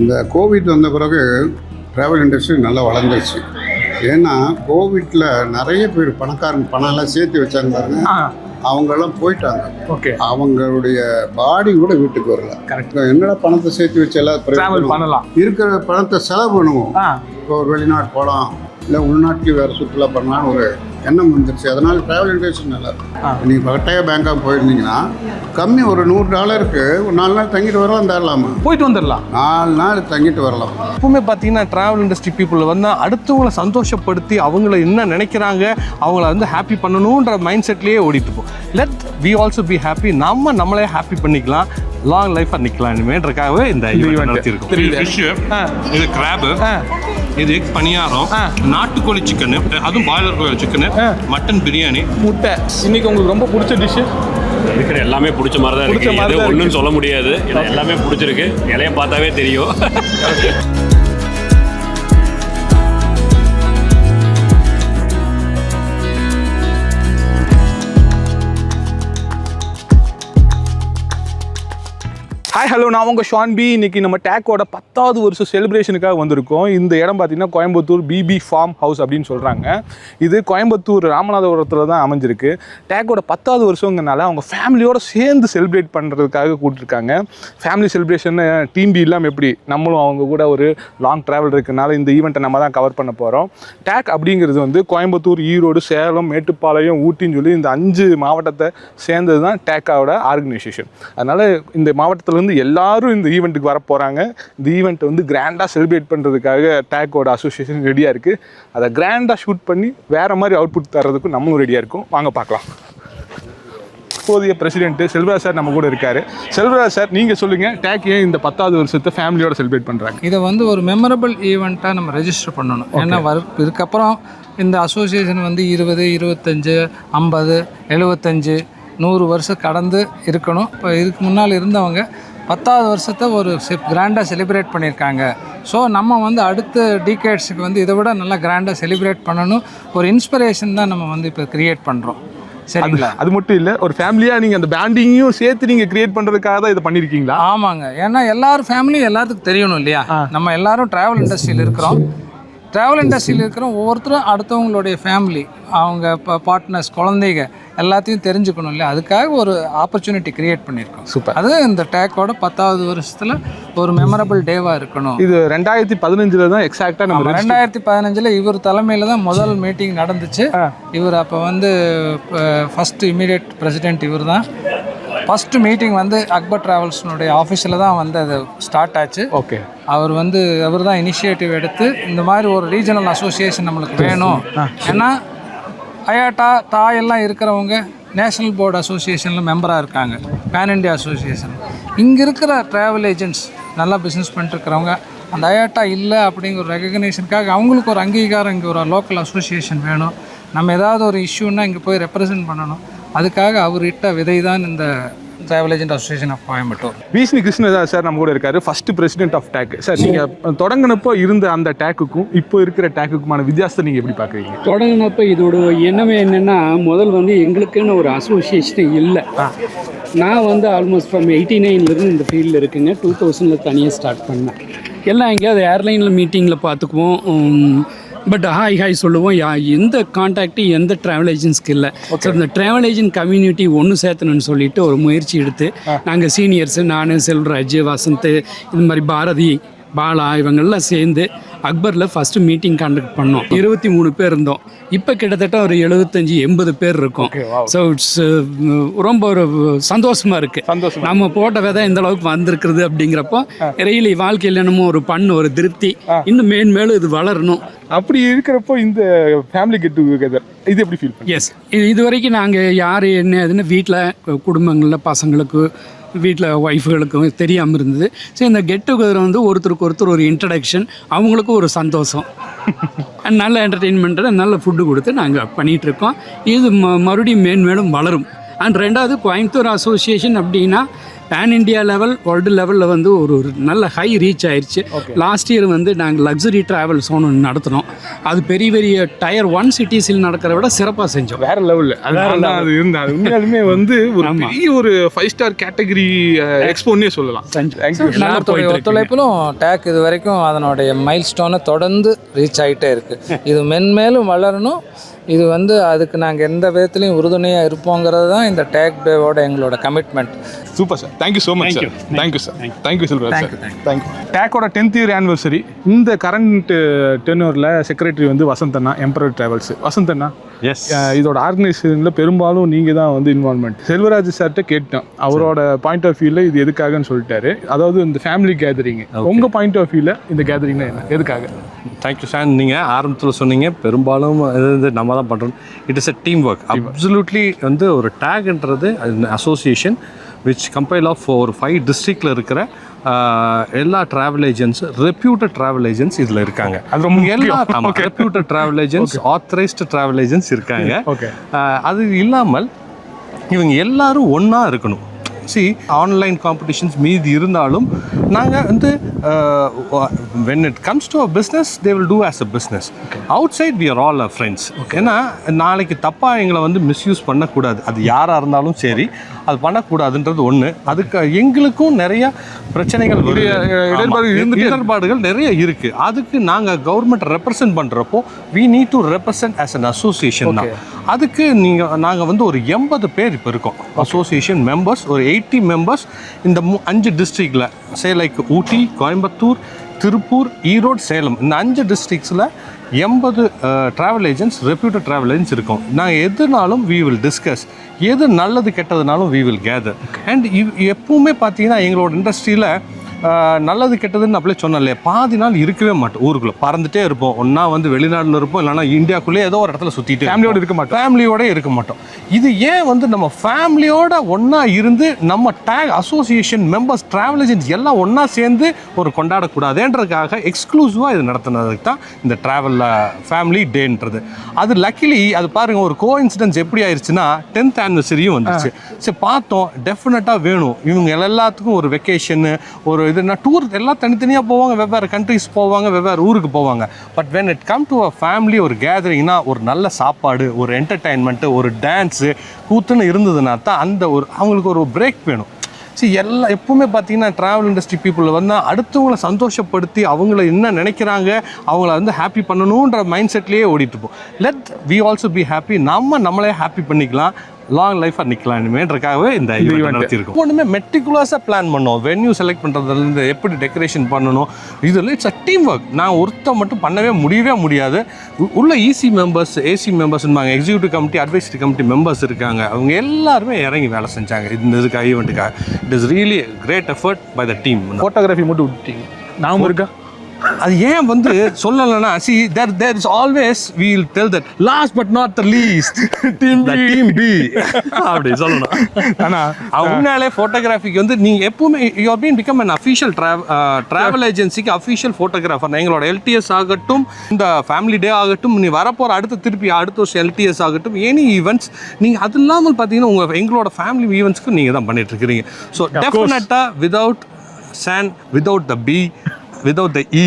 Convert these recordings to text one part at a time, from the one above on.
இந்த கோவிட் வந்த பிறகு ட்ராவல் இண்டஸ்ட்ரி நல்லா வளர்ந்துருச்சு. ஏன்னா கோவிட்டில் நிறைய பேர் பணம்லாம் சேர்த்து வச்சாங்க பாருங்க, அவங்கெல்லாம் போயிட்டாங்க. ஓகே, அவங்களுடைய பாடி கூட வீட்டுக்கு வரல. கரெக்ட். என்னடா பணத்தை சேர்த்து வச்சு எல்லாம் ட்ராவல் பண்ணலாம், இருக்கிற பணத்தை செலவு பண்ணுவோம். இப்போ ஒரு வெளிநாடு போகலாம், இல்லை உள்நாட்டில் வேறு சுற்றுலா பண்ணலான்னு ஒரு எண்ணம் வந்துருச்சு. அதனால ட்ராவல் இண்டஸ்ட்ரி நல்லா இருக்கும். நீங்கள் பகட்டாய பேங்காக போயிருந்தீங்கன்னா கம்மி ஒரு $100 ஒரு 4 நாள் தங்கிட்டு வரலாம், தரலாமா? போயிட்டு வந்துடலாம், 4 நாள் தங்கிட்டு வரலாம். எப்பவுமே பார்த்தீங்கன்னா ட்ராவல் இண்டஸ்ட்ரி பீப்புள் வந்து அடுத்தவங்களை சந்தோஷப்படுத்தி அவங்கள என்ன நினைக்கிறாங்க அவங்கள வந்து ஹாப்பி பண்ணணுன்ற மைண்ட் செட்லேயே ஓடிட்டுப்போம். Let we also be happy, நம்மளே ஹாப்பி பண்ணிக்கலாம், லாங் லைஃபாக நிற்கலாம் இனிமேன்றக்காகவே இந்த ஈவெண்ட் நடத்தியிருக்கோம். இது கிராபு, இது பணியாரம், நாட்டுக்கோழி சிக்கனு, அதுவும் பாய்லர் கோழி சிக்கனு, மட்டன் பிரியாணி, முட்டை. இன்னைக்கு உங்களுக்கு ரொம்ப பிடிச்ச டிஷ்ஷு? இருக்கிற எல்லாமே பிடிச்ச மாதிரி தான் இருக்குது. எது ஒன்றும் சொல்ல முடியாது, எல்லாமே பிடிச்சிருக்கு. இலையை பார்த்தாவே தெரியும். ஹாய் ஹலோ, நான் உங்கள் ஷான் பி. இன்றைக்கி நம்ம டேக்கோட 10வது வருஷம் செலிப்ரேஷனுக்காக வந்திருக்கோம். இந்த இடம் பார்த்திங்கன்னா கோயம்புத்தூர் பிபி ஃபார்ம் ஹவுஸ் அப்படின்னு சொல்கிறாங்க. இது கோயம்புத்தூர் ராமநாதபுரத்தில் தான் அமைஞ்சிருக்கு. டேக்கோட 10வது வருஷங்கிறனால அவங்க ஃபேமிலியோடு சேர்ந்து செலிப்ரேட் பண்ணுறதுக்காக கூப்பிட்டுருக்காங்க. ஃபேமிலி செலிப்ரேஷன் டீம் பி இல்லாமல் எப்படி நம்மளும் அவங்க கூட ஒரு லாங் ட்ராவல் இருக்கிறனால இந்த ஈவெண்ட்டை நம்ம தான் கவர் பண்ண போகிறோம். டேக் அப்படிங்கிறது வந்து கோயம்புத்தூர், ஈரோடு, சேலம், மேட்டுப்பாளையம், ஊட்டின்னு சொல்லி இந்த 5 மாவட்டத்தை சேர்ந்தது தான் டேக்காவோட ஆர்கனைசேஷன். அதனால் இந்த மாவட்டத்தில் எல்லாரும் இந்த ஈவெண்ட்டுக்கு வர போகிறாங்க. இந்த ஈவெண்ட் வந்து கிராண்டாக செலிப்ரேட் பண்ணுறதுக்காக டேக்கோட அசோசியேஷன் ரெடியாக இருக்குது. அதை கிராண்டாக ஷூட் பண்ணி வேறு மாதிரி அவுட்புட் தர்றதுக்கும் நம்மளும் ரெடியாக இருக்கும். வாங்க பார்க்கலாம். இப்போதைய பிரசிடென்ட் செல்வராஜ் சார் நம்ம கூட இருக்கார். செல்வராஜ் சார், நீங்கள் சொல்லுங்கள், டேக் ஏன் இந்த 10வது வருஷத்தை ஃபேமிலியோட செலிப்ரேட் பண்ணுறாங்க? இதை வந்து ஒரு மெமரபிள் ஈவெண்ட்டாக நம்ம ரெஜிஸ்டர் பண்ணணும். ஏன்னா இதுக்கப்புறம் இந்த அசோசியேஷன் வந்து 20, 25, 50, 75, 100 வருஷம் கடந்து இருக்கணும். இப்போ இதுக்கு முன்னால் இருந்தவங்க 10வது வருஷத்தை ஒரு கிராண்டாக செலிப்ரேட் பண்ணியிருக்காங்க. ஸோ நம்ம வந்து அடுத்த டீகேட்ஸுக்கு வந்து இதை விட நல்லா கிராண்டாக செலிப்ரேட் பண்ணணும். ஒரு இன்ஸ்பிரேஷன் தான் நம்ம வந்து இப்போ க்ரியேட் பண்ணுறோம். சரிங்களா? அது மட்டும் இல்லை, ஒரு ஃபேமிலியாக நீங்கள் அந்த பேண்டிங்கையும் சேர்த்து நீங்கள் க்ரியேட் பண்ணுறதுக்காக தான் இதை பண்ணியிருக்கீங்களா? ஆமாங்க. ஏன்னா எல்லாரும் ஃபேமிலியும் எல்லாத்துக்கும் தெரியணும் இல்லையா? நம்ம எல்லாரும் ட்ராவல் இண்டஸ்ட்ரியில் இருக்கிறோம். ட்ராவல் இண்டஸ்ட்ரியில் இருக்கிறோம். ஒவ்வொருத்தரும் அடுத்தவங்களுடைய ஃபேமிலி, அவங்க இப்போ பார்ட்னர்ஸ், குழந்தைங்க எல்லாத்தையும் தெரிஞ்சுக்கணும் இல்லையா? அதுக்காக ஒரு ஆப்பர்ச்சுனிட்டி க்ரியேட் பண்ணியிருக்கோம். சூப்பர். அது இந்த டேக்கோட 10வது வருஷத்தில் ஒரு மெமரபிள் டேவாக இருக்கணும். இது 2015 தான் எக்ஸாக்டாக நம்ம 2015 இவர் தலைமையில் தான் முதல் மீட்டிங் நடந்துச்சு. இவர் அப்போ வந்து ஃபஸ்ட்டு இமீடியட் பிரசிடென்ட் இவர் தான். ஃபஸ்ட்டு மீட்டிங் வந்து அக்பர் ட்ராவல்ஸ்னுடைய ஆஃபீஸில் தான் வந்து அது ஸ்டார்ட் ஆச்சு. ஓகே. அவர் தான் இனிஷியேட்டிவ் எடுத்து இந்த மாதிரி ஒரு ரீஜனல் அசோசியேஷன் நம்மளுக்கு வேணும். ஏன்னா அயாட்டா எல்லாம் இருக்கிறவங்க நேஷ்னல் போர்டு அசோசியேஷனில் மெம்பராக இருக்காங்க, பேன் இண்டியா அசோசியேஷன். இங்கே இருக்கிற ட்ராவல் ஏஜென்ட்ஸ் நல்லா பிஸ்னஸ் பண்ணிட்டுருக்கிறவங்க அந்த அயாட்டா இல்லை அப்படிங்கிற ஒரு ரெகக்னேஷனுக்காக அவங்களுக்கு ஒரு அங்கீகாரம், இங்கே ஒரு லோக்கல் அசோசியேஷன் வேணும். நம்ம ஏதாவது ஒரு இஷ்யூன்னா இங்கே போய் ரெப்ரசன்ட் பண்ணணும். அதுக்காக அவர் இட்ட விதை தான் இந்த travel agent association of Coimbatore. Vishnu Krishnada sir நம்ம கூட இருக்காரு, first president of TAC. Sir, நீங்கள் தொடங்கினப்போ இருந்த அந்த டேக்குக்கும் இப்போ இருக்கிற டேக்குக்குமான வித்தியாசத்தை நீங்கள் எப்படி பார்க்குறீங்க? தொடங்கினப்போ இதோட எண்ணமே என்னென்னா, முதல் வந்து எங்களுக்குன்னு ஒரு அசோசியேஷன் இல்லை. நான் வந்து ஆல்மோஸ்ட் ஃப்ரம் 89 இந்த ஃபீல்டில் இருக்குங்க. 2000 தனியாக ஸ்டார்ட் பண்ணேன். எல்லாம் எங்கேயாவது ஏர்லைனில் மீட்டிங்கில் பார்த்துக்குவோம். பட் ஹாய் சொல்லுவோம். எந்த கான்டாக்டு எந்த ட்ராவல் ஏஜென்ட்ஸ்க்கு இல்லை. ஸோ இந்த ட்ராவல் ஏஜென்ட் கம்யூனிட்டி ஒன்று சேர்த்தணும்னு சொல்லிட்டு ஒரு முயற்சி எடுத்து நாங்கள் சீனியர்ஸு, நான், செல்வராஜ், வசந்த், இது மாதிரி பாரதி, பாலா இவங்கெல்லாம் சேர்ந்து அக்பரில் ஃபஸ்ட்டு மீட்டிங் கண்டக்ட் பண்ணோம். 23 பேர் இருந்தோம். இப்போ கிட்டத்தட்ட ஒரு 75-80 பேர் இருக்கும். ஸோ இட்ஸ் ரொம்ப ஒரு சந்தோஷமாக இருக்குது. நம்ம போட்ட விதை இந்த அளவுக்கு வந்திருக்கிறது அப்படிங்கிறப்போ ரியலி வாழ்க்கையில் என்னமோ ஒரு ஒரு திருப்தி, இன்னும் மேன்மேலும் இது வளரணும். அப்படி இருக்கிறப்போ இந்த ஃபேமிலி கெட் டுகெதர் இது எப்படி ஃபீல் பண்ணுங்க? எஸ், இது வரைக்கும் நாங்கள் யார் என்ன அதுன்னு வீட்டில் குடும்பங்களில் பசங்களுக்கு, வீட்டில் ஒய்ஃபுகளுக்கும் தெரியாமல் இருந்தது. ஸோ இந்த கெட் டுகெதர் வந்து ஒருத்தருக்கு ஒருத்தர் ஒரு இன்ட்ரடக்ஷன், அவங்களுக்கும் ஒரு சந்தோஷம், நல்ல என்டர்டெயின்மெண்ட்டு, நல்ல ஃபுட்டு கொடுத்து நாங்கள் பண்ணிகிட்ருக்கோம். இது மறுபடியும் மேன்மேலும் வளரும். அண்ட் ரெண்டாவது, கோயம்புத்தூர் அசோசியேஷன் அப்படின்னா பேன் இண்டியா லெவல் வேர்ல்டு லெவலில் வந்து ஒரு நல்ல ஹை ரீச் ஆயிடுச்சு. லாஸ்ட் இயர் வந்து நாங்கள் லக்ஸரி ட்ராவல்ஸ் ஒன்று நடத்தினோம். அது பெரிய பெரிய டயர் 1 சிட்டிஸில் நடக்கிறத விட சிறப்பாக செஞ்சோம். வேற லெவலில் அது இருந்தால் உண்மையாலுமே வந்து ஒரு பெரிய ஒரு 5 ஸ்டார் கேட்டகரி எக்ஸ்போன்னே சொல்லலாம். ஒத்துழைப்பிலும் டேக் இது வரைக்கும் அதனுடைய மைல் ஸ்டோனை தொடர்ந்து ரீச் ஆகிட்டே இருக்குது. இது மென்மேலும் வளரணும். இது வந்து அதுக்கு நாங்கள் எந்த விதத்துலையும் உறுதுணையாக இருப்போங்கிறது தான் இந்த டேக் டேவோட எங்களோட commitment. Super sir, thank you so much sir. Thank you sir, thank you Selvaraj sir, thank you. டேக்கோட 10th இயர் ஆனிவர்சரி. இந்த கரண்ட் டென்யூரில் செக்ரட்டரி வந்து வசந்த் அண்ணா, எம்பரர் டிராவல்ஸ். வசந்த் அண்ணா, எஸ், இதோட ஆர்கனைசேஷனில் பெரும்பாலும் நீங்கள் தான் வந்து இன்வால்மெண்ட். செல்வராஜ் சார்கிட்ட கேட்டோம், அவரோட பாயிண்ட் ஆஃப் வியூவில் இது எதுக்காகன்னு சொல்லிட்டாரு. அதாவது இந்த ஃபேமிலி கேதரிங், உங்கள் பாயிண்ட் ஆஃப் வியூவில் இந்த கேதரிங்னா என்ன, எதுக்காக? Thank you sir. நீங்கள் ஆரம்பத்தில் சொன்னீங்க பெரும்பாலும் இது நம்ம தான் பண்ணுறோம். It is a team work. Absolutely வந்து ஒரு டேக்ன்றது அசோசியேஷன் விச் கம்பைல் ஆஃப் ஒரு 5 டிஸ்ட்ரிக்டில் இருக்கிற எல்லா travel agents, reputed travel agents இதில் இருக்காங்க. அது ரொம்ப எல்லா reputed travel agents, authorised travel agents இருக்காங்க. அது இல்லாமல் இவங்க எல்லாரும் ஒன்றா இருக்கணும். ஆன்லைன் காம்படிஷன்ஸ் மீதி இருந்தாலும் நாங்கள் வந்து when it comes to a business they will do as a business. outside we are all our friends. ஏன்னா நாளைக்கு தப்பாக எங்களை வந்து மிஸ்யூஸ் பண்ணக்கூடாது. அது யாராக இருந்தாலும் சரி, அது பண்ணக்கூடாதுன்றது ஒன்று. அதுக்கு எங்களுக்கும் நிறைய பிரச்சனைகள், இடர்பாடுகள் நிறைய இருக்குது. அதுக்கு நாங்கள் கவர்மெண்ட் ரெப்ரசன்ட் பண்ணுறப்போ we need to represent as an association தான். அதுக்கு நாங்கள் வந்து ஒரு 80 பேர் இப்போ இருக்கோம் அசோசியேஷன் மெம்பர்ஸ். ஒரு 80 மெம்பர்ஸ் இந்த 5 டிஸ்ட்ரிக்டில், சே லைக் ஊட்டி, கோயம்புத்தூர், திருப்பூர், ஈரோடு, சேலம், இந்த 5 டிஸ்ட்ரிக்ஸில் 80 travel agents, reputed travel agents இருக்கோம். நாங்கள் எதுனாலும் we will discuss. எது நல்லது கெட்டதுனாலும் we will gather. அண்ட் எப்பவுமே பார்த்தீங்கன்னா எங்களோட இண்டஸ்ட்ரியில் நல்லது கெட்டதுன்னு அப்படியே சொன்னேன் இல்லையா, பாதி நாள் இருக்கவே மாட்டோம். ஊருக்குள்ளே பறந்துட்டே இருப்போம். ஒன்றா வந்து வெளிநாட்டில் இருப்போம், இல்லைனா இந்தியாவுக்குள்ளே ஏதோ ஒரு இடத்துல சுற்றிட்டு ஃபேமிலியோடு இருக்க மாட்டோம். இது ஏன் வந்து நம்ம ஃபேமிலியோட ஒன்றா இருந்து நம்ம take association members, travel agents எல்லாம் ஒன்றா சேர்ந்து ஒரு கொண்டாடக்கூடாதுன்றதுக்காக எக்ஸ்க்ளூசிவாக இது நடத்துனதுக்கு தான் இந்த ட்ராவல் ஃபேமிலி டேன்றது. அது லக்கிலி அது பாருங்கள், ஒரு கோ இன்சிடென்ஸ் எப்படி ஆயிடுச்சுன்னா 10th ஆனிவர்சரியும் வந்துச்சு. சரி பார்த்தோம், டெஃபினட்டாக வேணும் இவங்க எல்லாத்துக்கும் ஒரு வெக்கேஷன்னு, ஒரு இதுனா டூர் எல்லாம் தனித்தனியாக போவாங்க, வெவ்வேறு கண்ட்ரிஸ் போவாங்க, வெவ்வேறு ஊருக்கு போவாங்க. But when it come to a family, ஒரு கேதரிங்னா ஒரு நல்ல சாப்பாடு, ஒரு என்டர்டைன்மெண்ட்டு, ஒரு டான்ஸு, கூத்துன்னு இருந்ததுன்னா தான் அந்த ஒரு அவங்களுக்கு ஒரு பிரேக் வேணும். எல்லாம் எப்பவுமே பார்த்தீங்கன்னா ட்ராவல் இண்டஸ்ட்ரி பீப்புள் வந்து அடுத்தவங்களை சந்தோஷப்படுத்தி அவங்கள என்ன நினைக்கிறாங்க, அவங்கள வந்து ஹாப்பி பண்ணணுன்ற மைண்ட் செட்லேயே ஓடிட்டுப்போம். Let we also be happy. நம்மளே ஹாப்பி பண்ணிக்கலாம், லாங் லைஃபாக நிற்கலான்னுமேன்றக்காகவே இந்த ஈவெண்ட் நடத்தியிருக்கோம். ஒன்றுமே மெட்டிகுலஸாக பிளான் பண்ணோம். வென்யூ செலக்ட் பண்ணுறதுலேருந்து எப்படி டெக்கரேஷன் பண்ணணும், இதில் இட்ஸ் அ டீம் ஒர்க். நான் ஒருத்தர் மட்டும் பண்ணவே முடியாது. உள்ள இசி மெம்பர்ஸ், ஏசி மெம்பர்ஸ்ன்பாங்க, executive committee, advisory committee members இருக்காங்க. அவங்க எல்லாருமே இறங்கி வேலை செஞ்சாங்க இந்த இதுக்காக, ஈவெண்ட்டுக்காக. It is really great effort by the team. Photography மட்டும் விட்டுட்டீங்க, நான் இருக்கா அது ஏன் வந்து சொல்லலைன்னா, there is always we will tell that last but not the least team B அப்படி சொல்லணும். ஆனால் உண்மையாலே ஃபோட்டோகிராஃபிக்கு வந்து நீங்கள் எப்பவுமே you are being become an official travel agencyக்கு official photographer. எங்களோட எல்டிஎஸ் ஆகட்டும், இந்த ஃபேமிலி டே ஆகட்டும், நீ வரப்போகிற அடுத்த வருஷம் எல்டிஎஸ் ஆகட்டும், எனி ஈவெண்ட்ஸ் நீங்கள் அது இல்லாமல் பார்த்தீங்கன்னா எங்களோட ஃபேமிலி ஈவெண்ட்ஸ்க்கு நீங்கள் தான் பண்ணிட்டு இருக்கிறீங்க. ஸோ டெஃபினட்டாக without sand, without the B, without the E,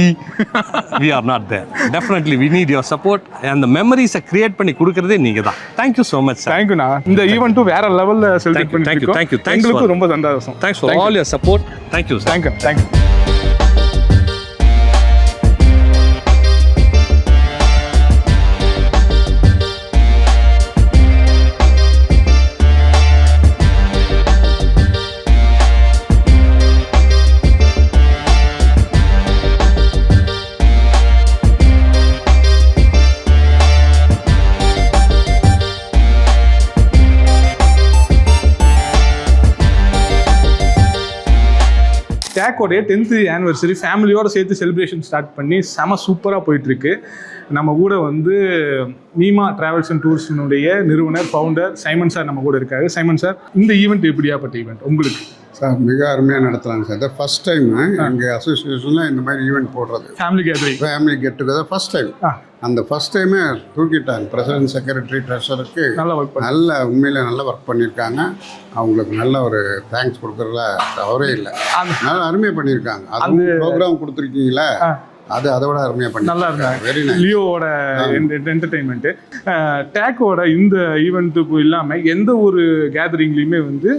we are not there. Definitely we need your support and the memories create பண்ணி கொடுக்கிறதே நீங்க தான். Thank you so much sir. Thank you na. இந்த event வேற லெவல்ல celebrate பண்ணிருக்கோம். Thank you. எங்களுக்கு ரொம்ப சந்தோஷம். Thanks for all your support. Thank you sir. Thank you. டேக்கோடைய 10th anniversary ஃபேமிலியோடு சேர்த்து செலிப்ரேஷன் ஸ்டார்ட் பண்ணி செம சூப்பராக போயிட்டுருக்கு. நம்ம கூட வந்து மீமா ட்ராவல்ஸ் அண்ட் டூர்ஸினுடைய நிறுவனர், ஃபவுண்டர் சைமன் சார் நம்ம கூட இருக்காரு. சைமன் சார், இந்த ஈவெண்ட் எப்படியாப்பட்ட ஈவெண்ட் உங்களுக்கு? சார் மிக அருமையாக நடத்துகிறாங்க சார். இதான் ஃபஸ்ட் டைம் எங்கள் அசோசியேஷனில் இந்த மாதிரி ஈவெண்ட் போடுறது. Family gathering, family get together first time. அந்த ஃபஸ்ட் டைமே தூக்கிட்டாங்க. பிரசிடென்ட், செக்ரட்டரி, ட்ரெஷருக்கு நல்ல உண்மையில் நல்லா ஒர்க் பண்ணியிருக்காங்க. அவங்களுக்கு நல்ல ஒரு தேங்க்ஸ் கொடுக்குறதுல தவறே இல்லை. நல்லா அருமையாக பண்ணியிருக்காங்க. அது ப்ரோக்ராம் கொடுத்துருக்கீங்களா, அது அதை விட அருமையாக பண்ணி நல்லா இருந்தாங்க. Very nice. லியோவோட என்டர்டெயின்மெண்ட்டு டேக்கோட இந்த ஈவெண்ட்டுக்கும் இல்லாமல் எந்த ஒரு கேதரிங்லேயுமே வந்து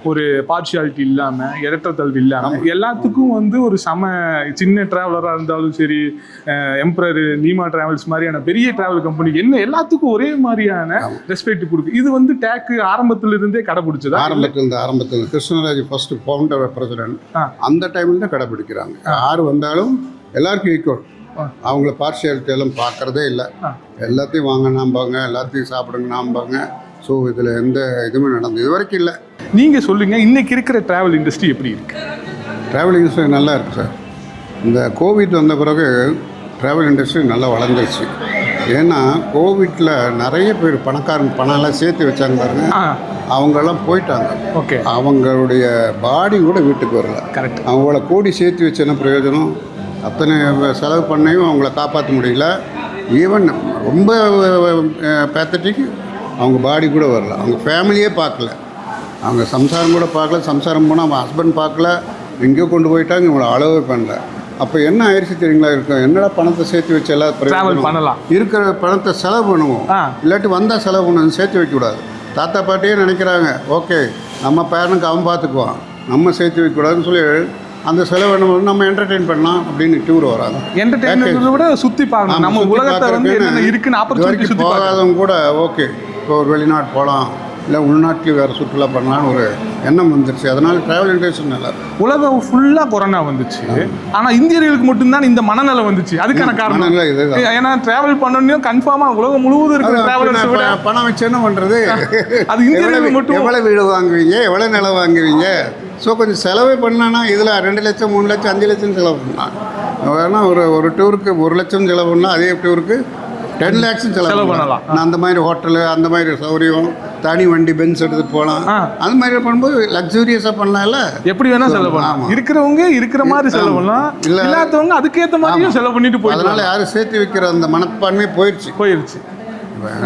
ஒரு பார்ஷியாலிட்டி இல்லாமல், இடற்றத்தாழ்வு இல்லாமல் எல்லாத்துக்கும் வந்து ஒரு சின்ன ட்ராவலராக இருந்தாலும் சரி, எம்ப்ரர், நீமா டிராவல்ஸ் மாதிரியான பெரிய டிராவல் கம்பெனி என்ன எல்லாத்துக்கும் ஒரே மாதிரியான ரெஸ்பெக்ட் கொடுக்கு. இது வந்து டேக்கு ஆரம்பத்திலிருந்தே கடைபிடிச்சதா? ஆரம்பத்தில் கிருஷ்ணராஜ் ஃபர்ஸ்ட் ஃபவுண்டர் பிரசிடென்ட் அந்த டைமில் தான் கடைபிடிக்கிறாங்க. யார் வந்தாலும் எல்லாருக்கும் ஈக்குவல். அவங்கள பார்ஷியாலிட்டி எல்லாம் பார்க்குறதே இல்லை. எல்லாத்தையும் வாங்கினாம்பாங்க, எல்லாத்தையும் சாப்பிடுங்கன்னாம்பாங்க. ஸோ இதில் எந்த இதுவுமே நடந்தது இது வரைக்கும் இல்லை. நீங்கள் சொல்லுங்கள், இன்றைக்கி இருக்கிற ட்ராவல் இண்டஸ்ட்ரி எப்படி இருக்குது? ட்ராவல் இண்டஸ்ட்ரி நல்லா இருக்குது சார். இந்த கோவிட் வந்த பிறகு ட்ராவல் இண்டஸ்ட்ரி நல்லா வளர்ந்துருச்சு. ஏன்னா கோவிட்டில் நிறைய பேர் பணம்லாம் சேர்த்து வச்சாங்க பாருங்க, அவங்கெல்லாம் போயிட்டாங்க. ஓகே, அவங்களுடைய பாடி கூட வீட்டுக்கு வரல. கரெக்ட். அவங்கள கோடி சேர்த்து வச்ச என்ன பிரயோஜனம்? அத்தனை செலவு பண்ணியும் அவங்கள காப்பாற்ற முடியல. ஈவன் ரொம்ப பேத்தட்டிக்கு அவங்க பாடி கூட வரல. அவங்க ஃபேமிலியே பார்க்கல, அவங்க சம்சாரம் கூட பார்க்கல. சம்சாரம் போனால் அவங்க ஹஸ்பண்ட் பார்க்கல, எங்கேயோ கொண்டு போயிட்டாங்க, இவங்களை அளவே பண்ணல. அப்போ என்ன ஆயிடுச்சு தெரியுங்களா? இருக்கும் என்னடா பணத்தை சேர்த்து வச்சு எல்லாம் ட்ராவல் பண்ணலாம், இருக்கிற பணத்தை செலவு பண்ணுவோம். இல்லாட்டி வந்தால் செலவு பண்ணணும், சேர்த்து வைக்கக்கூடாது. தாத்தா பாட்டியே நினைக்கிறாங்க, ஓகே நம்ம பேரனுக்கு அவன் பார்த்துக்குவான், நம்ம சேர்த்து வைக்கக்கூடாதுன்னு சொல்லி அந்த செலவு நம்ம என்டர்டெயின் பண்ணலாம் அப்படின்னு டூர் வராங்க. என்டர்டெயின்மெண்ட்டை விட சுற்றி பார்க்கணும், நம்ம உலகத்தை வந்து என்னென்ன இருக்குன்னு ஆப்பர்ச்சுனிட்டி சுற்றி போகாதவங்க கூட ஓகே இப்போ ஒரு வெளிநாட்டு போகலாம், இல்லை உள்நாட்டில் வேறு சுற்றுலா பண்ணலான்னு ஒரு எண்ணம் வந்துருச்சு. அதனால் ட்ராவல் இண்டஸ்ட்ரி நல்லா இருக்கு. உலகம் ஃபுல்லாக கொரோனா வந்துச்சு, ஆனால் இந்தியர்களுக்கு மட்டும்தான் இந்த மனநிலை வந்துச்சு. அதுக்கான காரணம் ஏன்னா ட்ராவல் பண்ணணும் கன்ஃபார்மாக உலகம் முழுவதும் இருக்கிற ட்ராவலர்ஸ் விட பணம் வச்சு என்ன பண்ணுறது? அது இந்தியர்களுக்கு மட்டும் எவ்வளோ வீடு வாங்குவீங்க, எவ்வளோ நிலம் வாங்குவீங்க? ஸோ கொஞ்சம் செலவே பண்ணலான்னா இதில் 2 லட்சம் 3 லட்சம் 5 லட்சம் செலவு பண்ணலாம். வேணா ஒரு டூருக்கு 1 லட்சம் செலவு பண்ணலாம், அதே டூருக்கு 10 lakhs செலவு பண்ணலாம். நான் அந்த மாதிரி ஹோட்டலு, அந்த மாதிரி சௌகரியம், தனி வண்டி பென்ஸ் எடுத்துகிட்டு போகலாம். அந்த மாதிரி பண்ணும்போது லக்ஸூரியஸாக பண்ணலாம்ல. எப்படி வேணால் செலவு பண்ணலாம். இருக்கிறவங்க இருக்கிற மாதிரி செலவு பண்ணலாம், இல்லாதவங்க அதுக்கேற்ற மாதிரியும் செலவு பண்ணிட்டு போய். அதனால் யாரும் சேர்த்து வைக்கிற அந்த மனப்பான்மை போயிடுச்சு.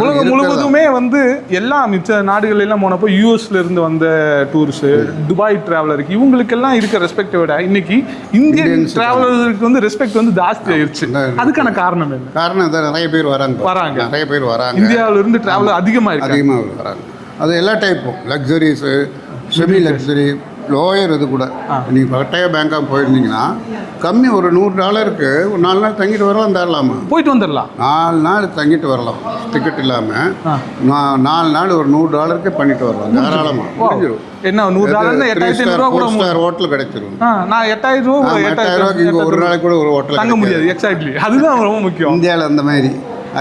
உலகம் முழுவதுமே வந்து எல்லா மிச்ச நாடுகள் எல்லாம் போனப்போ யூஎஸ்ல இருந்து வந்த டூரிஸ்ட், துபாய் டிராவலருக்கு, இவங்களுக்கெல்லாம் இருக்க ரெஸ்பெக்டை விட இன்னைக்கு இந்தியன் டிராவலருக்கு வந்து ரெஸ்பெக்ட் வந்து ஜாஸ்தி ஆயிடுச்சு. அதுக்கான காரணம் என்ன? காரணம் நிறைய பேர் வராங்க, நிறைய பேர் வராங்க. இந்தியாவில இருந்து டிராவலர் அதிகமாக வராங்க. அது எல்லா டைப்பும் லக்ஸரிஸு, செமி லக்ஸரி, லோயர். இது கூட நீங்கள் பட்டாயா பேங்காக் போயிருந்தீங்கன்னா கம்மி ஒரு $100 ஒரு 4 நாள் தங்கிட்டு வரலாம், தரலாமா? போயிட்டு வந்துடலாம். 4 நாள் தங்கிட்டு வரலாம், டிக்கெட் இல்லாமல். 4 நாள் ஒரு $100 பண்ணிட்டு வரலாம் தாராளமாக. என்ன $100 8,500 ஹோட்டல் கிடைச்சிரும். நான் 8,000 இங்கே ஒரு நாளைக்கு கூட ஒரு ஹோட்டல் தங்க முடியாது. எக்ஸாக்ட்லி, அதுதான் ரொம்ப முக்கியம் இந்தியாவில். அந்த மாதிரி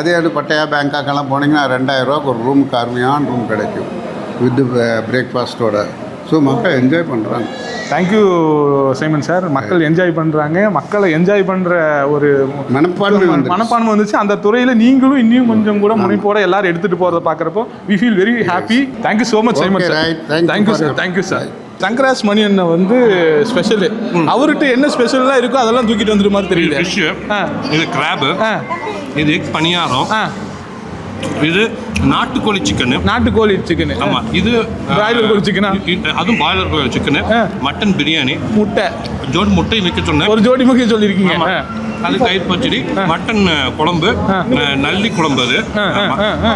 அதே பட்டாயா பேங்காக்கெல்லாம் போனீங்கன்னா $2,000 ஒரு ரூமுக்கு அருமையான ரூம் கிடைக்கும் வித் பிரேக்ஃபாஸ்ட்டோட. ஸோ மக்கள் என்ஜாய் பண்ணுறாங்க. Thank you Simon sir. மக்கள் என்ஜாய் பண்ணுறாங்க. மக்களை என்ஜாய் பண்ணுற ஒரு மனப்பான்மை வந்துச்சு. அந்த துறையில் நீங்களும் இன்னும் கொஞ்சம் கூட முனைப்போட எல்லாரும் எடுத்துகிட்டு போகிறத பார்க்குறப்போ we feel very happy. Thank you so much Simon sir. Thank you sir. Thank you sir. Sangaraj Mani அண்ணன் வந்து ஸ்பெஷலு, அவர்கிட்ட என்ன ஸ்பெஷலாக இருக்கோ அதெல்லாம் தூக்கிட்டு வந்துட்டு மாதிரி தெரியல. ஃபிஷ்ஷு, இது கிராபு, இது எக் பணியாரம், இது நாட்டுக்கோழி சிக்கனு. நாட்டுக்கோழி சிக்கனு, ஆமாம். இது பிராய்லர் கோழி சிக்கனா? அதுவும் பாய்லர் கோழி சிக்கனு. மட்டன் பிரியாணி, முட்டை, ஜோடி முட்டை வைக்க சொன்னேன், ஒரு ஜோடி முக்கிய சொல்லியிருக்கீங்க. அது தயிர் பச்சடி, மட்டன் குழம்பு, நல்லி குழம்பு. அது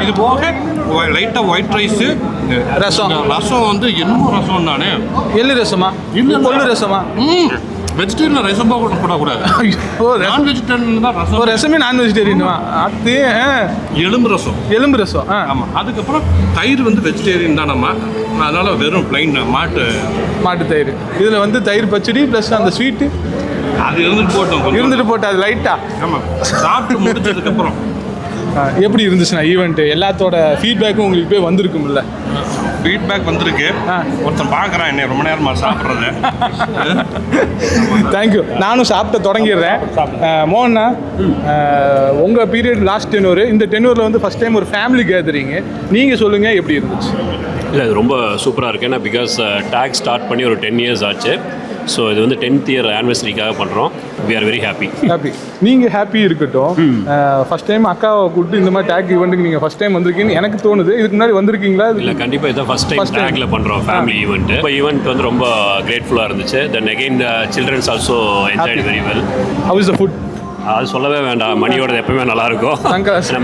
இது போக லைட்டாக ஒயிட் ரைஸு, ரசம். ரசம் வந்து என்னமோ ரசம் தானே, எள்ளு ரசமா? கொள்ளு ரசமா? வெஜிடேரியன் ரசம் போடக்கூடாது. நான் வெஜிடேரியன் தான் ரசம். ரசமே நான் வெஜிடேரியனுவா? அது எலும்பு ரசம். எலும்பு ரசம், ஆமாம். அதுக்கப்புறம் தயிர் வந்து வெஜிடேரியன் தான் நம்ம, அதனால வெறும் பிளைன் மாட்டு தயிர். இதில் வந்து தயிர் பச்சடி ப்ளஸ் அந்த ஸ்வீட்டு அது இருந்துட்டு போட்டோம் அது லைட்டாக. ஆமாம். சாப்பிட்டு முடிச்சதுக்கப்புறம் எப்படி இருந்துச்சுண்ணா ஈவெண்ட்டு? எல்லாத்தோட ஃபீட்பேக்கும் உங்களுக்கு போய் வந்திருக்கும்ல? ஃபீட்பேக் வந்திருக்கு. ஒருத்தன் பார்க்குறான் என்ன ரொம்ப நேரமாக சாப்பிட்றது. தேங்க்யூ. நானும் சாப்பிட்ட தொடங்கிடுறேன். மோகன்னா, உங்கள் பீரியட் லாஸ்ட் டென்யூர், இந்த டென்யூரில் வந்து ஃபஸ்ட் டைம் ஒரு ஃபேமிலி கேதரிங்கு. நீங்கள் சொல்லுங்கள் எப்படி இருந்துச்சு? இல்லை இது ரொம்ப சூப்பராக இருக்குது. ஏன்னா பிகாஸ் டேக் ஸ்டார்ட் பண்ணி ஒரு 10 years ஆச்சு. ஸோ இது வந்து 10th year ஆனிவர்சரிக்காக பண்ணுறோம். We are very happy. நீங்கள் ஹாப்பி இருக்கட்டும். ஃபர்ஸ்ட் டைம் அக்காவை கூப்பிட்டு இந்த மாதிரி டேக் ஈவெண்ட்டுக்கு நீங்கள் ஃபர்ஸ்ட் டைம் வந்திருக்கீங்கன்னு எனக்கு தோணுது. இதுக்கு முன்னாடி வந்திருக்கீங்களா? இல்லை, கண்டிப்பாக இதுதான் ஃபர்ஸ்ட் டைம் டேக்கில் பண்ணுறோம் ஃபேமிலி ஈவெண்ட்டு. இப்போ ஈவெண்ட் வந்து ரொம்ப கிரேட்ஃபுல்லாக இருந்துச்சு. Then again children's also enjoyed very well. How is the food? அது சொல்லவே வேண்டாம். மணியோடது எப்பவுமே நல்லாயிருக்கும்.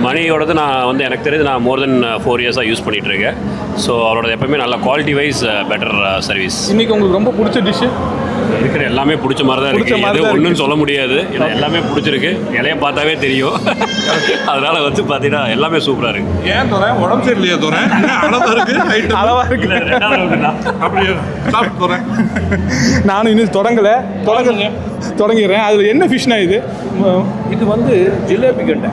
மணியோடது நான் வந்து எனக்கு தெரிஞ்சு நான் மோர் தென் 4 years யூஸ் பண்ணிகிட்டு இருக்கேன். ஸோ அவரோட எப்பவுமே நல்ல குவாலிட்டி வைஸ் பெட்டர் சர்வீஸ். இன்னைக்கு உங்களுக்கு ரொம்ப பிடிச்ச டிஷ்ஷு? இருக்கிற எல்லாமே பிடிச்ச மாதிரி தான் இருக்குது. எது ஒன்றும் சொல்ல முடியாது. ஏன்னா எல்லாமே பிடிச்சிருக்கு. இலைய பார்த்தாவே தெரியும். அதனால வந்து பார்த்தீங்கன்னா எல்லாமே சூப்பராக இருக்குது. ஏன் தோறேன் உடம்பு சரியில்லையா தோறேன்? அளவாக இருக்குது, அளவாக இருக்குது. அப்படியே சாப்பிட்டு தோறேன். நானும் இன்னும் தொடங்கிடுறேன். அதில் என்ன ஃபிஷ்னா இது? இது வந்து ஜிலேபி கண்டை.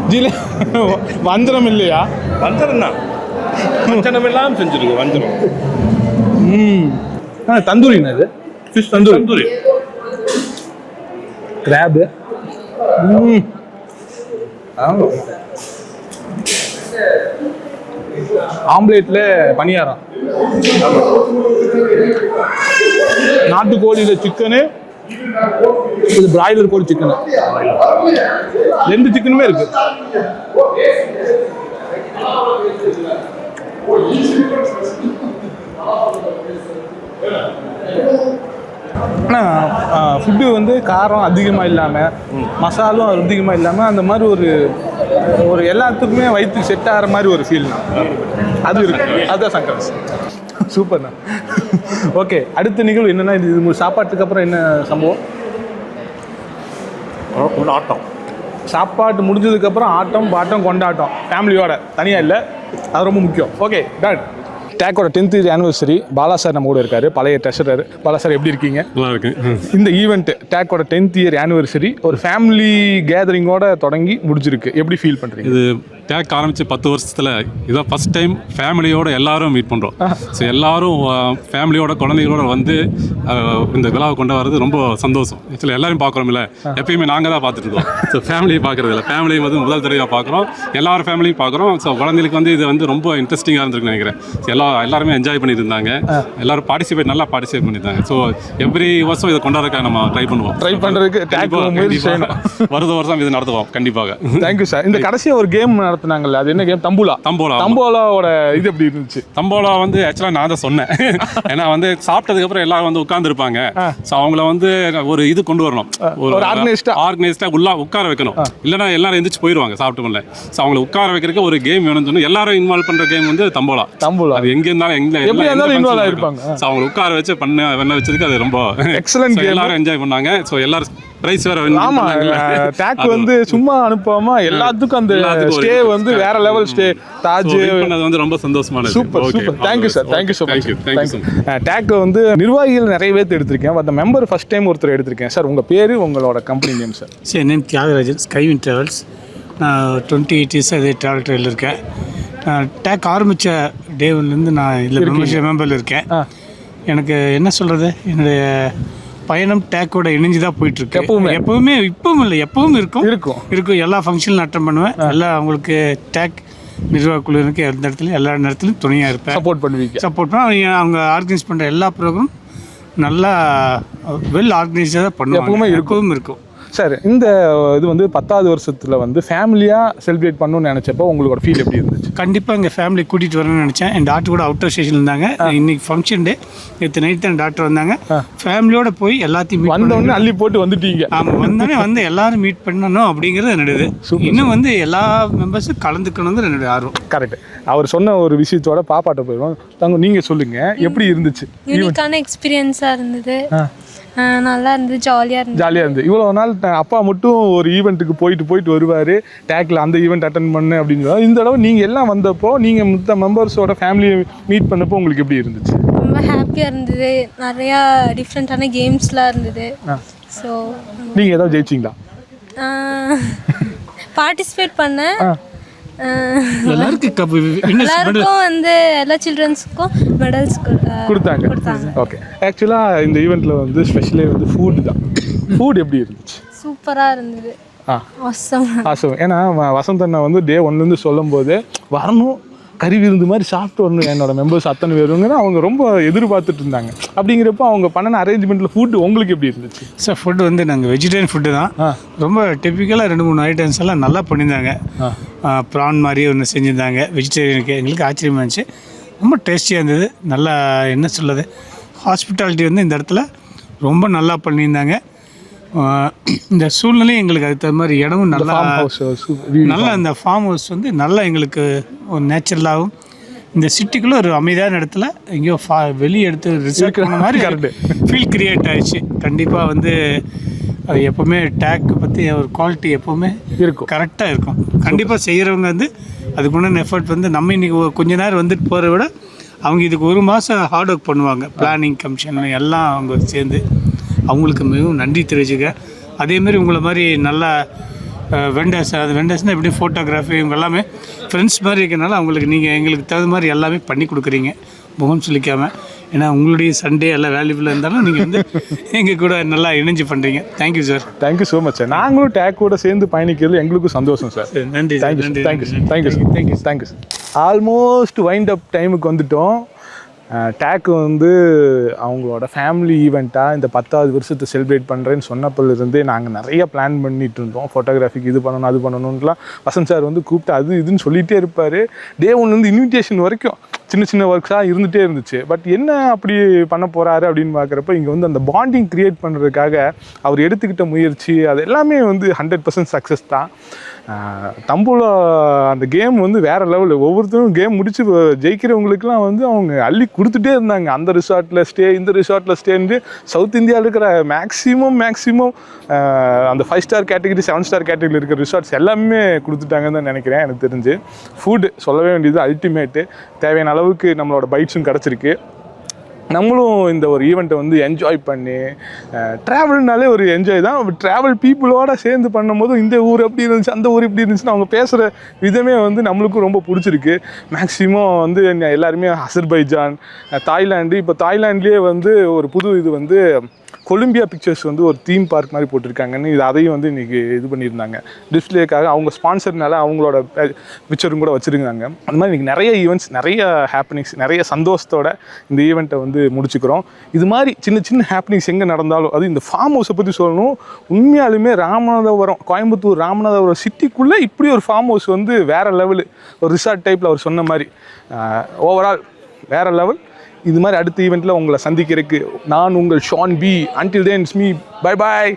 வஞ்சரம் இல்லையா? வஞ்சரம் தான். வஞ்சனம் எல்லாம் செஞ்சுருக்கு வஞ்சரம். தந்தூரிண்ணா இது? ஃபிஷ் தந்தூரி. கிராபு. ஆம்லேட்ல பணியாரம். நாட்டுக்கோழியில் சிக்கனு, இது பிராய்லர் கோழி சிக்கனு. 2 சிக்கனுமே இருக்கு. ஆனால் ஃபுட்டு வந்து காரம் அதிகமாக இல்லாமல், மசாலும் அதிகமாக இல்லாமல், அந்த மாதிரி ஒரு எல்லாத்துக்குமே வயிற்றுக்கு செட் ஆகிற மாதிரி ஒரு ஃபீல் தான் அது இருக்கு. அதுதான் சங்கரஸ். சூப்பர்ண்ணா. ஓகே, அடுத்த நிகழ்வு என்னென்னா, இது சாப்பாட்டுக்கு அப்புறம் என்ன சம்பவம்? ஆட்டம். சாப்பாட்டு முடிஞ்சதுக்கப்புறம் ஆட்டம் பாட்டம் கொண்டாட்டம் ஃபேமிலியோட, தனியாக இல்லை. அது ரொம்ப முக்கியம். Okay, done. டேக்கோட 10th year anniversary. Bala sir நம்ம கூட இருக்காரு, பழைய ட்ரெஷரர். பாலா சார் எப்படி இருக்கீங்க? நல்லா இருக்கு. இந்த ஈவெண்ட் டேக்கோட 10th year ஆனிவர்சரி ஒரு ஃபேமிலி கேதரிங்கோட தொடங்கி முடிஞ்சிருக்கு. எப்படி ஃபீல் பண்ணுறீங்க? இது டேக் ஆரம்பித்து 10 வருஷத்தில் இதான் ஃபஸ்ட் டைம் ஃபேமிலியோட எல்லாரும் மீட் பண்ணுறோம். ஸோ எல்லாரும் ஃபேமிலியோட குழந்தைகளோட வந்து இந்த விழாவை கொண்டு வரது ரொம்ப சந்தோஷம். ஆக்சுவலி எல்லாரும் பார்க்குறோம்ல, எப்பயுமே நாங்கள் தான் பார்த்துட்டு இருக்கோம். ஸோ ஃபேமிலியை பார்க்குறது இல்லை, ஃபேமிலியை வந்து முதல் தடவையாக பார்க்குறோம். எல்லாரும் ஃபேமிலியும் பார்க்குறோம். ஸோ குழந்தைகளுக்கு வந்து இது வந்து ரொம்ப இன்ட்ரெஸ்டிங்காக இருந்திருக்குன்னு நினைக்கிறேன். எல்லாருமே என்ஜாய் பண்ணிட்டு இருந்தாங்க. எல்லாரும் நல்லா பார்ட்டிசிபேட் பண்ணியிருந்தாங்க. ஸோ எவ்ரி வருஷம் இதை கொண்டாடுறதுக்காக நம்ம ட்ரை பண்ணுறதுக்கு வருட வருஷம் இது நடத்துவோம் கண்டிப்பாக. Thank you sir. இந்த கடைசியாக ஒரு கேம் நடத்துனாங்கல்ல, அது என்ன கேம்? தம்போலாவோட இது எப்படி இருந்துச்சு? தம்போலா வந்து ஆக்சுவலாக நான் தான் சொன்னேன். ஏன்னா வந்து சாப்பிட்டதுக்கப்புறம் எல்லாரும் வந்து உட்காந்துருப்பாங்க. ஸோ அவங்கள வந்து ஒரு இது கொண்டு வரணும், ஒரு ஆர்கனைஸ்டாக உட்கார வைக்கணும். இல்லைன்னா எல்லாரும் எந்திரிச்சு போயிடுவாங்க சாப்பிட்டு பண்ணல. ஸோ அவங்களை உட்கார வைக்கிறதுக்கு ஒரு கேம் வேணும்னு சொன்னால் எல்லாரும் இன்வால்வ் பண்ணுற கேம் வந்து தம்போலா. அது எங்கே இருந்தாலும் இன்வால்வ் ஆகிருப்பாங்க. ஸோ அவங்களை உட்கார வச்சு பண்ண வச்சதுக்கு அது ரொம்ப எக்ஸலன்ட். எல்லாரும் என்ஜாய் பண்ணாங்க. ஸோ எல்லாரும் பிரைஸ் வேற. ஆமா, டேக் வந்து சும்மா அனுப்பாம எல்லாத்துக்கும் அந்த ஸ்டே வந்து வேற லெவல் ஸ்டே. தாஜ் பண்ணது வந்து ரொம்ப சந்தோஷமான. Super. Thank you sir. Thank you so much. Take வந்து நிர்வாகிகள் நிறைய பேர் எடுத்திருக்கேன். பட் மெம்பர் ஃபர்ஸ்ட் டைம் ஒருத்தர் எடுத்திருக்கேன். சார் உங்க பேரு, உங்களோட கம்பெனி நேம்? சார் என் நேம் தியாகராஜன், ஸ்கைவின் ட்ராவல்ஸ். நான் 28 years அதே ட்ராவல் ட்ரெயிலில் இருக்கேன். டேக் ஆரம்பித்த டேவிலேருந்து நான் இதில் மெம்பரில் இருக்கேன். எனக்கு என்ன சொல்கிறது, என்னுடைய பயணம் டேக்கோட இணைஞ்சு தான் போயிட்டுருக்கு. எப்போவுமே இப்பவும் இல்லை, எப்பவும் இருக்கும். எல்லா ஃபங்க்ஷனும் அட்டன் பண்ணுவேன். எல்லாம் அவங்களுக்கு டேக் நிர்வாக குழுவினருக்கு எல்லா நேரத்துலையும் துணையாக இருப்பேன். சப்போர்ட் பண்ணுவேன். அவங்க ஆர்கனைஸ் பண்ணுற எல்லா ப்ரோக்ராம் நல்லா வெல் ஆர்கனைஸ்டாக தான் பண்ணுவாங்க. எப்பவும் இருக்கும். சார், இந்த இது வந்து 10வது வருஷத்தில் வந்து ஃபேமிலியாக செலிப்ரேட் பண்ணணும்னு நினச்சப்போ உங்களோட ஃபீல் எப்படி இருந்துச்சு? கண்டிப்பாக எங்கள் ஃபேமிலி கூட்டிகிட்டு வரணும்னு நினச்சேன். என் டாக்டர் கூட அவுட் ஆஃப் ஸ்டேஷன் இருந்தாங்க. இன்னைக்கு ஃபங்க்ஷன் டே. நேற்று நைட் தான் டாக்டர் வந்தாங்க. ஃபேமிலியோட போய் எல்லாத்தையும் வந்தோடனே அள்ளி போட்டு வந்துட்டீங்க. ஆமாம், வந்தோடனே வந்து எல்லாரும் மீட் பண்ணணும் அப்படிங்கிறது என்னுடைய இன்னும் வந்து எல்லா மெம்பர்ஸும் கலந்துக்கணுங்கிறது என்னுடைய ஆர்வம். கரெக்ட். அவர் சொன்ன ஒரு விஷயத்தோட பாப்பாட்ட போயிடுவோம். தாங்க நீங்கள் சொல்லுங்கள், எப்படி இருந்துச்சு? யூனிக்கான எக்ஸ்பீரியன்ஸாக இருந்தது. நல்லா இருந்து, ஜாலியாக இருந்து. இவ்வளோ நாள் அப்பா மட்டும் ஒரு ஈவெண்ட்டுக்கு போயிட்டு வருவார், டேக்கில் அந்த ஈவெண்ட் அட்டன் பண்ணு அப்படின்னு. இந்த தடவை நீங்கள் எல்லாம் வந்தப்போ, நீங்கள் மற்ற மெம்பர்ஸோட ஃபேமிலியை மீட் பண்ணப்போ உங்களுக்கு எப்படி இருந்துச்சு? ரொம்ப ஹாப்பியாக இருந்தது. நிறையா டிஃப்ரெண்ட்டான கேம்ஸ்லாம் இருந்தது. ஸோ நீங்கள் ஏதாவது ஜெயிச்சிங்களா? பார்ட்டிசிபேட் பண்ணேன். எல்லாருக்கும் வந்து எல்லா சில்ட்ரன்ஸுக்கும் மெடல்ஸ் கொடுத்தாங்க. ஓகே, ஆக்சுவலாக இந்த ஈவெண்ட்டில் வந்து ஸ்பெஷலே வந்து ஃபுட் தான். ஃபுட் எப்படி இருந்துச்சு? சூப்பராக இருந்தது. ஆசம். ஏன்னா வசந்த் அண்ணா வந்து டே 1லேருந்து சொல்லும் போது வரணும், கறி விருந்து மாதிரி சாப்பிட்டு வரணும் என்னோட மெம்பர்ஸ் அத்தனை பேருங்க அவங்க ரொம்ப எதிர்பார்த்துட்டு இருந்தாங்க. அப்படிங்கிறப்ப அவங்க பண்ணின அரேஞ்ச்மெண்ட்டில் ஃபுட்டு உங்களுக்கு எப்படி இருந்துச்சு? சார் ஃபுட்டு வந்து நாங்கள் வெஜிடேரியன் ஃபுட்டு தான். ரொம்ப டிப்பிக்கலாக 2-3 ஐட்டம்ஸ் எல்லாம் நல்லா பண்ணியிருந்தாங்க. ப்ரான் மாதிரி ஒன்று செஞ்சுருந்தாங்க வெஜிடேரியனுக்கு. எங்களுக்கு ஆச்சரியமாக இருந்துச்சு, ரொம்ப டேஸ்டியாக இருந்தது. நல்லா என்ன சொல்லுது, ஹாஸ்பிட்டாலிட்டி வந்து இந்த இடத்துல ரொம்ப நல்லா பண்ணியிருந்தாங்க. இந்த சூழ்நிலை எங்களுக்கு அதுக்கு தகுந்த மாதிரி இடமும் நல்லா நல்லா அந்த ஃபார்ம் ஹவுஸ் வந்து நல்லா எங்களுக்கு ஒரு நேச்சுரலாகவும் இந்த சிட்டிக்குள்ளே ஒரு அமைதியான இடத்துல எங்கேயோ வெளியே எடுத்து ரிசர்வ் பண்ண மாதிரி ஃபீல் கிரியேட் ஆகிடுச்சு. கண்டிப்பாக வந்து அது எப்போவுமே டேக் பற்றி ஒரு குவாலிட்டி எப்போவுமே இருக்கும், கரெக்டாக இருக்கும். கண்டிப்பாக செய்கிறவங்க வந்து அதுக்குண்டான எஃபர்ட் வந்து நம்ம இன்றைக்கி கொஞ்ச நேரம் வந்துட்டு போகிறத விட அவங்க இதுக்கு 1 மாதம் ஹார்ட் ஒர்க் பண்ணுவாங்க. பிளானிங் கமிஷன் எல்லாம் அவங்க சேர்ந்து அவங்களுக்கு மிகவும் நன்றி தெரிவிச்சுக்க. அதேமாரி உங்களை மாதிரி நல்லா வெண்டர்ஸ், அது வெண்டர்ஸ்னால் எப்படி ஃபோட்டோகிராஃபி இவங்க எல்லாமே ஃப்ரெண்ட்ஸ் மாதிரி இருக்கிறனால அவங்களுக்கு நீங்கள் எங்களுக்கு தகுந்த மாதிரி எல்லாமே பண்ணி கொடுக்குறீங்க முகம் சொல்லிக்காமல். ஏன்னா உங்களுடைய சண்டே எல்லாம் வேல்யூபுல்லாக இருந்தாலும் நீங்கள் வந்து எங்கள் கூட நல்லா இணைஞ்சு பண்ணுறீங்க. Thank you sir. Thank you so much sir. நாங்களும் டேக்கோட சேர்ந்து பயணிக்கிறது எங்களுக்கும் சந்தோஷம் சார். நன்றி. Thank you thank you thank you thank you thank you sir. Almost wind up டைமுக்கு வந்துட்டோம். டேக் வந்து அவங்களோட ஃபேமிலி ஈவெண்ட்டாக இந்த 10வது வருஷத்தை செலிப்ரேட் பண்ணுறேன்னு சொன்னப்போலேருந்தே நாங்கள் நிறைய பிளான் பண்ணிகிட்டு இருந்தோம். ஃபோட்டோகிராஃபிக்கு இது பண்ணணும் அது பண்ணணுன்ட்டுலாம் வசந்த் சார் வந்து கூப்பிட்டு அது இதுன்னு சொல்லிகிட்டே இருப்பார். டே 1 வந்து இன்விடேஷன் வரைக்கும் சின்ன சின்ன ஒர்க்ஸாக இருந்துகிட்டே இருந்துச்சு. பட் என்ன அப்படி பண்ண போகிறாரு அப்படின்னு பார்க்குறப்ப இங்கே வந்து அந்த பாண்டிங் க்ரியேட் பண்ணுறதுக்காக அவர் எடுத்துக்கிட்ட முயற்சி அது எல்லாமே வந்து 100% சக்ஸஸ் தான். தம்புல அந்த கேம் வந்து வேறு லெவலு. ஒவ்வொருத்தரும் கேம் முடிச்சு ஜெயிக்கிறவங்களுக்குலாம் வந்து அவங்க அள்ளி கொடுத்துட்டே இருந்தாங்க. அந்த ரிசார்ட்டில் ஸ்டே, இந்த ரிசார்ட்டில் ஸ்டேன்னு சவுத் இந்தியாவில் இருக்கிற மேக்ஸிமம் அந்த 5 ஸ்டார் கேட்டகரி 7 ஸ்டார் கேட்டகரியில் இருக்கிற ரிசார்ட்ஸ் எல்லாமே கொடுத்துட்டாங்கன்னு தான் நினைக்கிறேன். எனக்கு தெரிஞ்சு ஃபுட்டு சொல்லவே வேண்டியது அல்டிமேட்டு. தேவையான அளவுக்கு நம்மளோட பைட்ஸும் கிடச்சிருக்கு. நம்மளும் இந்த ஒரு ஈவெண்ட்டை வந்து என்ஜாய் பண்ணி ட்ராவல்னாலே ஒரு என்ஜாய் தான். ட்ராவல் பீப்புளோட சேர்ந்து பண்ணும்போது இந்த ஊர் எப்படி இருந்துச்சு அந்த ஊர் இப்படி இருந்துச்சுன்னு அவங்க பேசுகிற விதமே வந்து நம்மளுக்கும் ரொம்ப பிடிச்சிருக்கு. மேக்ஸிமம் வந்து எல்லாருமே அசர்பைஜான், தாய்லாண்டு, இப்போ தாய்லாண்ட்லேயே வந்து ஒரு புது இது வந்து கொலம்பியா பிக்சர்ஸ் வந்து ஒரு தீம் பார்க் மாதிரி போட்டிருக்காங்கன்னு அதையும் வந்து இன்றைக்கி இது பண்ணியிருந்தாங்க டிஸ்பிளேக்காக. அவங்க ஸ்பான்சர்னால அவங்களோட பிக்சரும் கூட வச்சுருந்தாங்க. அந்த மாதிரி இன்றைக்கி நிறைய ஈவெண்ட்ஸ், நிறைய ஹாப்பனிங்ஸ், நிறைய சந்தோஷத்தோட இந்த ஈவெண்ட்டை வந்து முடிச்சுக்கிறோம். இது மாதிரி சின்ன சின்ன ஹாப்பனிங்ஸ் எங்கே நடந்தாலும் அது இந்த ஃபார்ம் ஹவுஸை பற்றி சொல்லணும். உண்மையாலுமே ராமநாதபுரம், கோயம்புத்தூர் ராமநாதபுரம் சிட்டிக்குள்ளே இப்படி ஒரு ஃபார்ம் ஹவுஸ் வந்து வேறு லெவலு. ஒரு ரிசார்ட் டைப்பில் அவர் சொன்ன மாதிரி ஓவரால் வேறு லெவல். இது மாதிரி அடுத்த ஈவெண்ட்டில் உங்களை சந்திக்கிறதுக்கு நான் உங்கள் Shaan B. Until then it's me. Bye bye.